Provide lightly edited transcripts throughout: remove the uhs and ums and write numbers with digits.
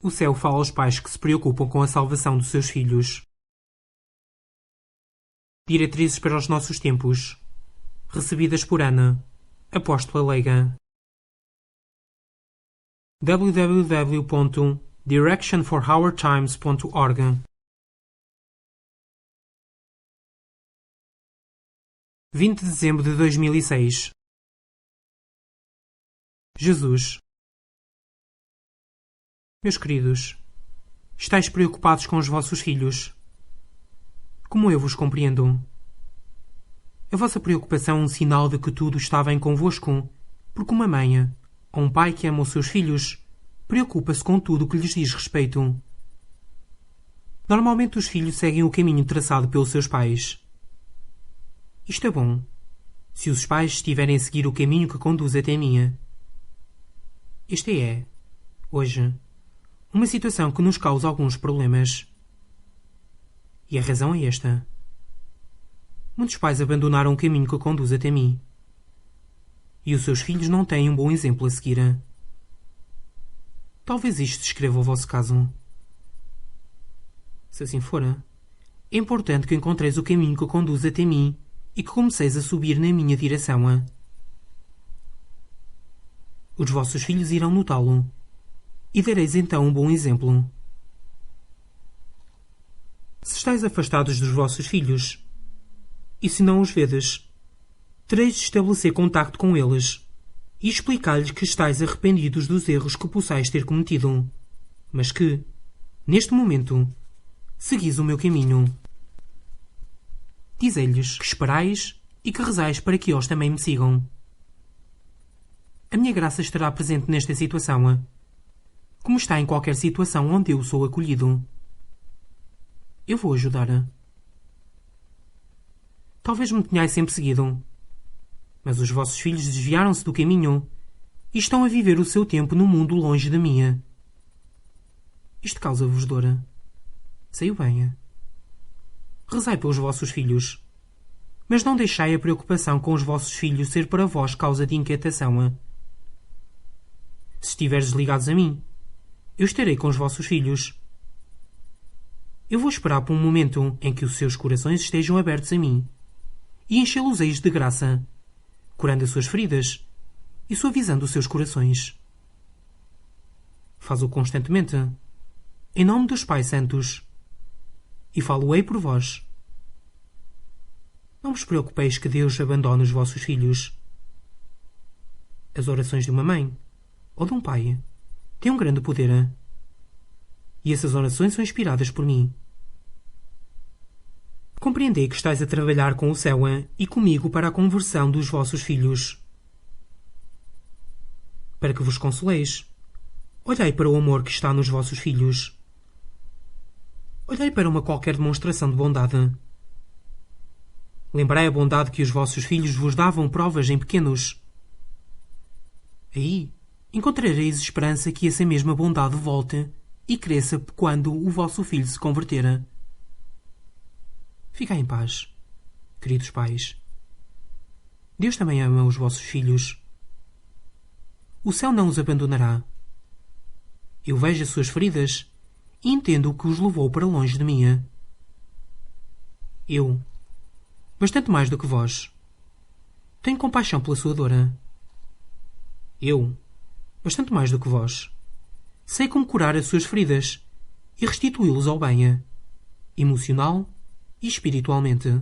O céu fala aos pais que se preocupam com a salvação dos seus filhos. Diretrizes para os nossos tempos. Recebidas por Ana, apóstola leiga. www.directionforourtimes.org 20 de dezembro de 2006. Jesus. Meus queridos, estáis preocupados com os vossos filhos. Como eu vos compreendo. A vossa preocupação é um sinal de que tudo está bem convosco, porque uma mãe, ou um pai que ama os seus filhos, preocupa-se com tudo o que lhes diz respeito. Normalmente os filhos seguem o caminho traçado pelos seus pais. Isto é bom, se os pais estiverem a seguir o caminho que conduz até mim. Esta é, hoje, uma situação que nos causa alguns problemas. E a razão é esta. Muitos pais abandonaram o caminho que conduz até mim. E os seus filhos não têm um bom exemplo a seguir. Talvez isto descreva o vosso caso. Se assim for, é importante que encontreis o caminho que conduz até mim e que comeceis a subir na minha direção. Os vossos filhos irão notá-lo. E dareis então um bom exemplo. Se estáis afastados dos vossos filhos, e se não os vedes, tereis de estabelecer contacto com eles e explicar-lhes que estáis arrependidos dos erros que possais ter cometido, mas que, neste momento, seguis o meu caminho. Dizei-lhes que esperais e que rezais para que eles também me sigam. A minha graça estará presente nesta situação, como está em qualquer situação onde eu sou acolhido. Eu vou ajudar. Talvez me tenhais sempre seguido, mas os vossos filhos desviaram-se do caminho e estão a viver o seu tempo no mundo longe de mim. Isto causa-vos dor. Sei o bem. Rezai pelos vossos filhos, mas não deixai a preocupação com os vossos filhos ser para vós causa de inquietação. Se estiveres ligados a mim, eu estarei com os vossos filhos. Eu vou esperar por um momento em que os seus corações estejam abertos a mim e enchê-los-eis de graça, curando as suas feridas e suavizando os seus corações. Faz-o constantemente, em nome dos Pais Santos, e falo-ei por vós. Não vos preocupeis que Deus abandone os vossos filhos. As orações de uma mãe ou de um pai têm um grande poder. E essas orações são inspiradas por mim. Compreendei que estáis a trabalhar com o céu e comigo para a conversão dos vossos filhos. Para que vos consoleis, olhai para o amor que está nos vossos filhos. Olhai para uma qualquer demonstração de bondade. Lembrai a bondade que os vossos filhos vos davam provas em pequenos. Aí encontrareis esperança que essa mesma bondade volte e cresça quando o vosso filho se converter. Ficai em paz, queridos pais. Deus também ama os vossos filhos. O céu não os abandonará. Eu vejo as suas feridas e entendo o que os levou para longe de mim. Eu, bastante mais do que vós, tenho compaixão pela sua dor. Eu, bastante mais do que vós, sei como curar as suas feridas e restituí-los ao bem, emocional e espiritualmente.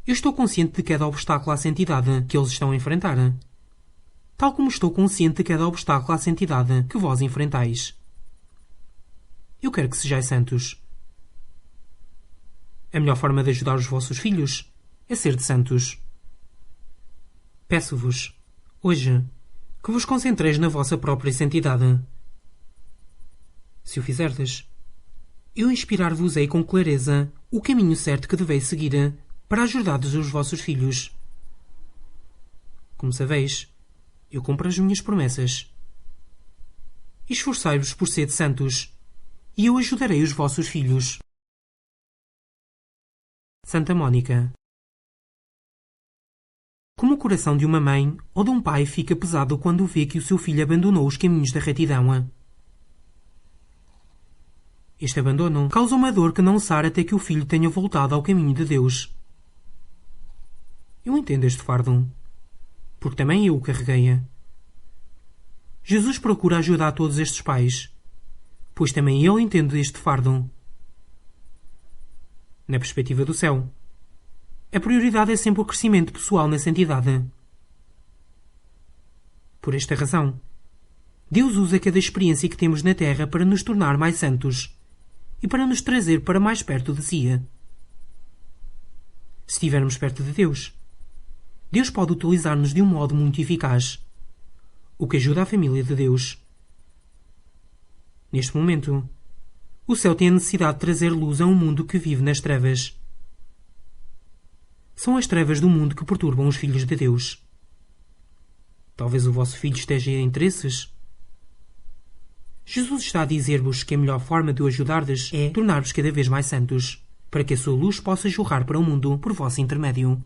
Eu estou consciente de cada obstáculo à santidade que eles estão a enfrentar, tal como estou consciente de cada obstáculo à santidade que vós enfrentais. Eu quero que sejais santos. A melhor forma de ajudar os vossos filhos é ser de santos. Peço-vos, hoje, que vos concentreis na vossa própria santidade. Se o fizerdes, eu inspirar-vos-ei com clareza o caminho certo que deveis seguir para ajudar-vos os vossos filhos. Como sabeis, eu cumpro as minhas promessas. Esforçai-vos por ser santos, e eu ajudarei os vossos filhos. Santa Mónica. Como o coração de uma mãe ou de um pai fica pesado quando vê que o seu filho abandonou os caminhos da retidão. Este abandono causa uma dor que não sara até que o filho tenha voltado ao caminho de Deus. Eu entendo este fardo, porque também eu o carreguei. Jesus procura ajudar todos estes pais, pois também ele entende este fardo. Na perspectiva do céu, a prioridade é sempre o crescimento pessoal na santidade. Por esta razão, Deus usa cada experiência que temos na Terra para nos tornar mais santos e para nos trazer para mais perto de si. Se estivermos perto de Deus, Deus pode utilizar-nos de um modo muito eficaz, o que ajuda a família de Deus. Neste momento, o céu tem a necessidade de trazer luz a um mundo que vive nas trevas. São as trevas do mundo que perturbam os filhos de Deus. Talvez o vosso filho esteja em interesses. Jesus está a dizer-vos que a melhor forma de o ajudar-vos é tornar-vos cada vez mais santos, para que a sua luz possa jorrar para o mundo por vosso intermédio.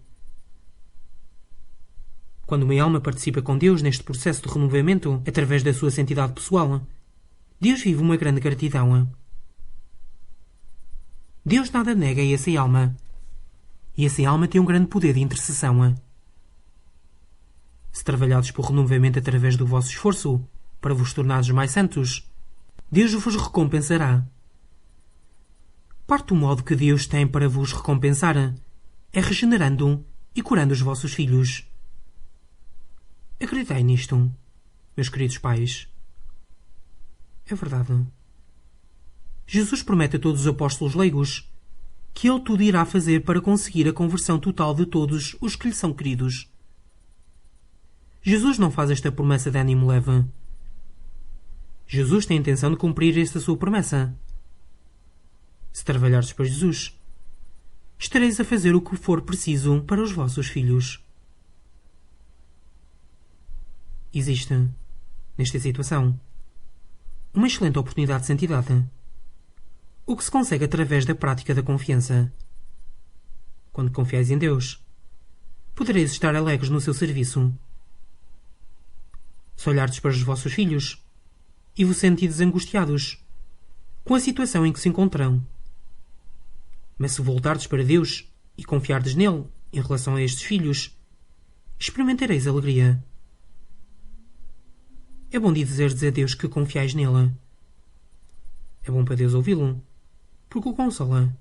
Quando uma alma participa com Deus neste processo de renovamento, através da sua santidade pessoal, Deus vive uma grande gratidão. Deus nada nega a essa alma, e essa alma tem um grande poder de intercessão. Se trabalhados por renovamento através do vosso esforço, para vos tornares mais santos, Deus vos recompensará. Parte do modo que Deus tem para vos recompensar é regenerando e curando os vossos filhos. Acreditai nisto, meus queridos pais. É verdade. Jesus promete a todos os apóstolos leigos que Ele tudo irá fazer para conseguir a conversão total de todos os que lhe são queridos. Jesus não faz esta promessa de ânimo leve. Jesus tem a intenção de cumprir esta sua promessa. Se trabalhares para Jesus, estareis a fazer o que for preciso para os vossos filhos. Existe, nesta situação, uma excelente oportunidade de santidade, o que se consegue através da prática da confiança. Quando confiais em Deus, podereis estar alegres no seu serviço. Se olhardes para os vossos filhos e vos sentides angustiados com a situação em que se encontram, mas se voltardes para Deus e confiardes nele em relação a estes filhos, experimentareis alegria. É bom dizerdes a Deus que confiais nele. É bom para Deus ouvi-lo, porque o consola.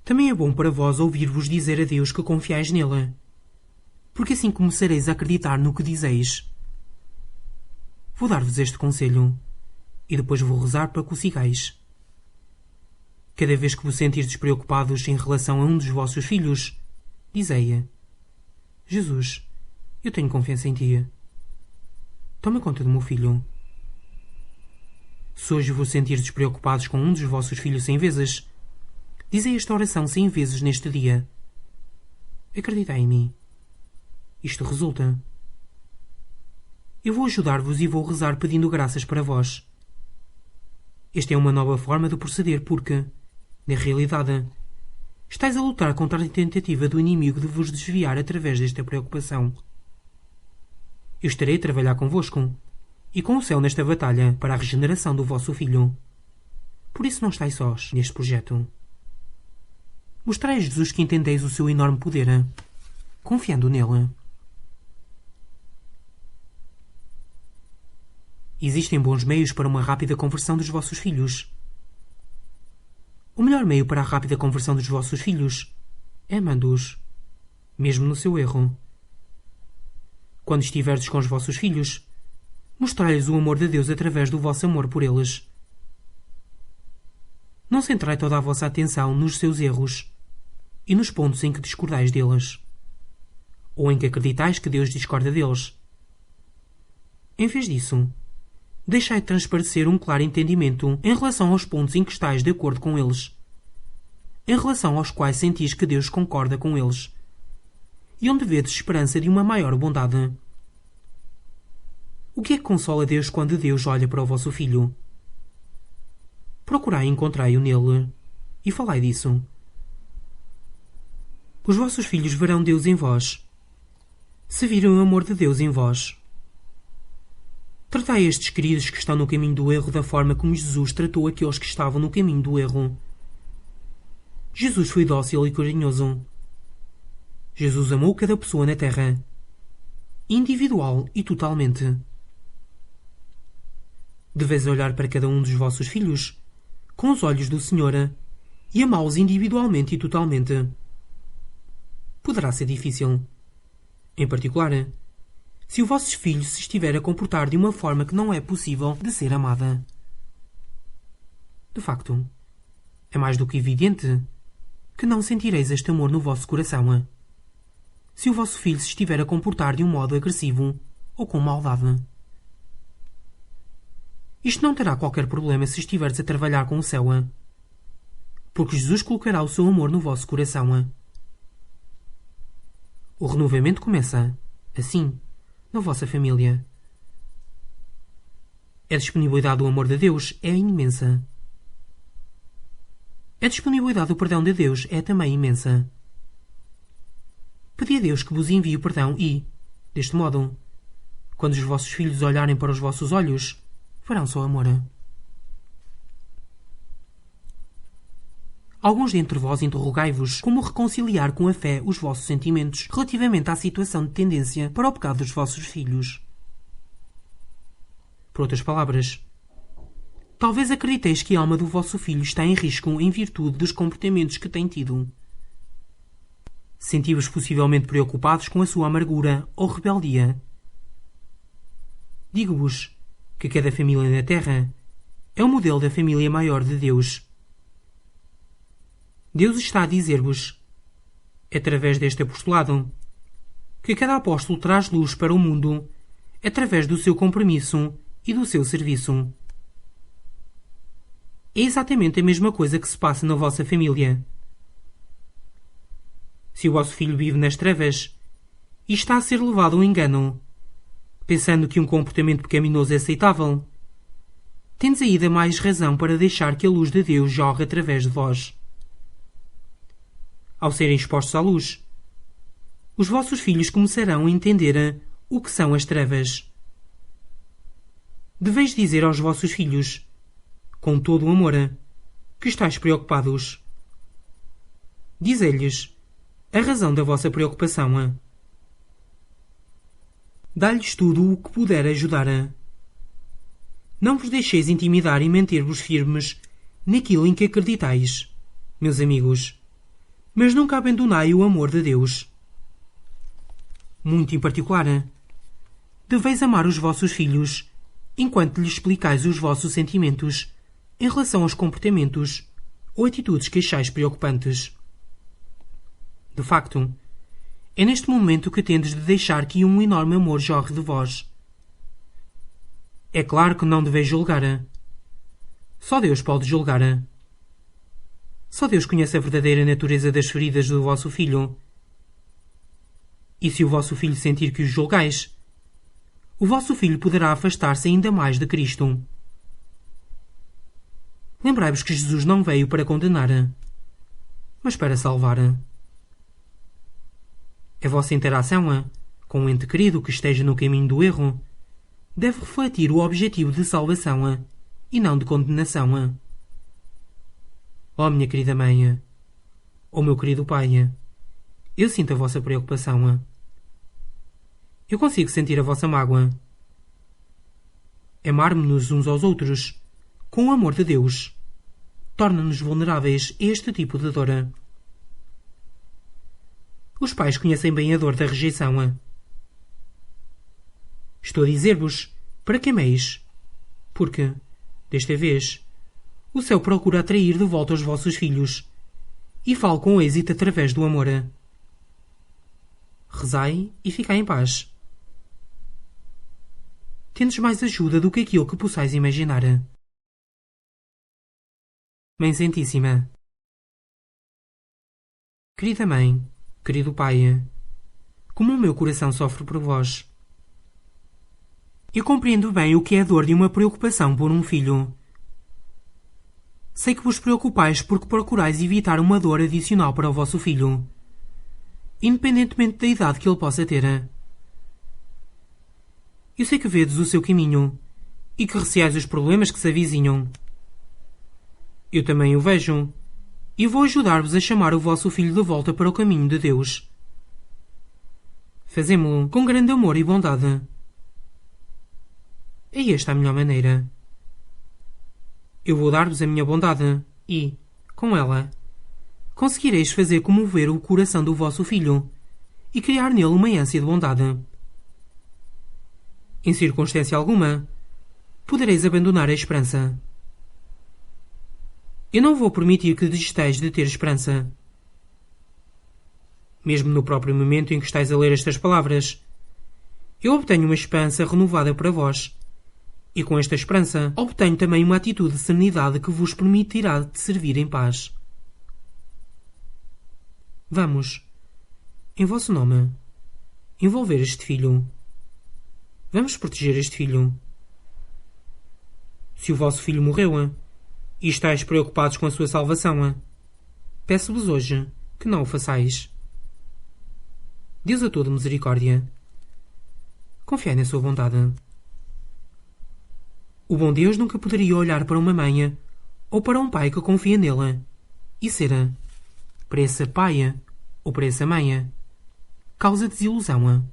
Também é bom para vós ouvir-vos dizer a Deus que confiais nele, porque assim começareis a acreditar no que dizeis. Vou dar-vos este conselho, e depois vou rezar para que o sigais. Cada vez que vos sentirdes preocupados em relação a um dos vossos filhos, dizei-a: Jesus, eu tenho confiança em ti. Toma conta do meu filho. Se hoje vos sentirdes preocupados com um dos vossos filhos 100 vezes, dizei esta oração 100 vezes neste dia. Acreditai em mim. Isto resulta. Eu vou ajudar-vos e vou rezar pedindo graças para vós. Esta é uma nova forma de proceder porque, na realidade, estáis a lutar contra a tentativa do inimigo de vos desviar através desta preocupação. Eu estarei a trabalhar convosco e com o céu nesta batalha para a regeneração do vosso filho. Por isso não estáis sós neste projeto. Mostrai a Jesus que entendeis o seu enorme poder, confiando nele. Existem bons meios para uma rápida conversão dos vossos filhos. O melhor meio para a rápida conversão dos vossos filhos é amando-os, mesmo no seu erro. Quando estiverdes com os vossos filhos, mostrai-lhes o amor de Deus através do vosso amor por eles. Não centrai toda a vossa atenção nos seus erros e nos pontos em que discordais deles, ou em que acreditais que Deus discorda deles. Em vez disso, deixai transparecer um claro entendimento em relação aos pontos em que estáis de acordo com eles, em relação aos quais sentis que Deus concorda com eles, e onde vedes esperança de uma maior bondade. O que é que consola Deus quando Deus olha para o vosso filho? Procurai e encontrai-o nele, e falai disso. Os vossos filhos verão Deus em vós, se viram o amor de Deus em vós. Tratai estes queridos que estão no caminho do erro da forma como Jesus tratou aqueles que estavam no caminho do erro. Jesus foi dócil e carinhoso. Jesus amou cada pessoa na terra, individual e totalmente. Deveis olhar para cada um dos vossos filhos com os olhos do Senhor e amá-los individualmente e totalmente. Poderá ser difícil. Em particular, se o vosso filho se estiver a comportar de uma forma que não é possível de ser amada. De facto, é mais do que evidente que não sentireis este amor no vosso coração se o vosso filho se estiver a comportar de um modo agressivo ou com maldade. Isto não terá qualquer problema se estiveres a trabalhar com o céu, porque Jesus colocará o seu amor no vosso coração. O renovamento começa, assim, na vossa família. A disponibilidade do amor de Deus é imensa. A disponibilidade do perdão de Deus é também imensa. Pedi a Deus que vos envie o perdão e, deste modo, quando os vossos filhos olharem para os vossos olhos, verão só amor. Alguns dentre vós interrogai-vos como reconciliar com a fé os vossos sentimentos relativamente à situação de tendência para o pecado dos vossos filhos. Por outras palavras, talvez acrediteis que a alma do vosso filho está em risco em virtude dos comportamentos que tem tido. Senti-vos possivelmente preocupados com a sua amargura ou rebeldia. Digo-vos que cada família na Terra é o modelo da família maior de Deus. Deus está a dizer-vos, através deste apostolado, que cada apóstolo traz luz para o mundo através do seu compromisso e do seu serviço. É exatamente a mesma coisa que se passa na vossa família. Se o vosso filho vive nas trevas e está a ser levado ao engano, pensando que um comportamento pecaminoso é aceitável, tendes ainda mais razão para deixar que a luz de Deus jorre através de vós. Ao serem expostos à luz, os vossos filhos começarão a entender o que são as trevas. Deveis dizer aos vossos filhos, com todo o amor, que estáis preocupados. Dizei-lhes a razão da vossa preocupação. Dá-lhes tudo o que puder ajudar. Não vos deixeis intimidar e manter-vos firmes naquilo em que acreditais, meus amigos, mas nunca abandonai o amor de Deus. Muito em particular, deveis amar os vossos filhos enquanto lhes explicais os vossos sentimentos em relação aos comportamentos ou atitudes que achais preocupantes. De facto, é neste momento que tendes de deixar que um enorme amor jorre de vós. É claro que não deveis julgar. Só Deus pode julgar. Só Deus conhece a verdadeira natureza das feridas do vosso filho. E se o vosso filho sentir que os julgais, o vosso filho poderá afastar-se ainda mais de Cristo. Lembrai-vos que Jesus não veio para condenar, mas para salvar. A vossa interação com um ente querido que esteja no caminho do erro deve refletir o objetivo de salvação e não de condenação. Oh, minha querida mãe, oh, meu querido pai, eu sinto a vossa preocupação. Eu consigo sentir a vossa mágoa. Amar-nos uns aos outros com o amor de Deus torna-nos vulneráveis a este tipo de dor. Os pais conhecem bem a dor da rejeição. Estou a dizer-vos para que ameis, porque, desta vez, o céu procura atrair de volta os vossos filhos e falo com êxito através do amor. Rezai e ficai em paz. Tendes mais ajuda do que aquilo que possais imaginar. Mãe Santíssima, querida Mãe, querido Pai, como o meu coração sofre por vós. Eu compreendo bem o que é a dor de uma preocupação por um filho. Sei que vos preocupais porque procurais evitar uma dor adicional para o vosso filho, independentemente da idade que ele possa ter. Eu sei que vedes o seu caminho e que receais os problemas que se avizinham. Eu também o vejo, e vou ajudar-vos a chamar o vosso filho de volta para o caminho de Deus. Fazemo-lo com grande amor e bondade. É esta a melhor maneira. Eu vou dar-vos a minha bondade e, com ela, conseguireis fazer comover o coração do vosso filho e criar nele uma ânsia de bondade. Em circunstância alguma, podereis abandonar a esperança. Eu não vou permitir que desistais de ter esperança. Mesmo no próprio momento em que estáis a ler estas palavras, eu obtenho uma esperança renovada para vós, e com esta esperança obtenho também uma atitude de serenidade que vos permitirá de servir em paz. Vamos, em vosso nome, envolver este filho. Vamos proteger este filho. Se o vosso filho morreu e estáis preocupados com a sua salvação, peço-vos hoje que não o façais. Deus a toda misericórdia, confiai na sua bondade. O bom Deus nunca poderia olhar para uma mãe ou para um pai que confia nele e ser, para essa pai ou para essa mãe, causa de desilusão.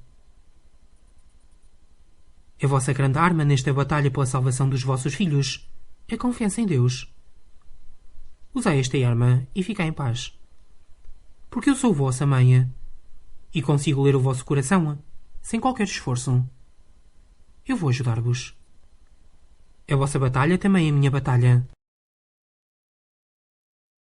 A vossa grande arma nesta batalha pela salvação dos vossos filhos é a confiança em Deus. Usai esta arma e ficai em paz. Porque eu sou vossa mãe e consigo ler o vosso coração sem qualquer esforço. Eu vou ajudar-vos. A vossa batalha também é a minha batalha.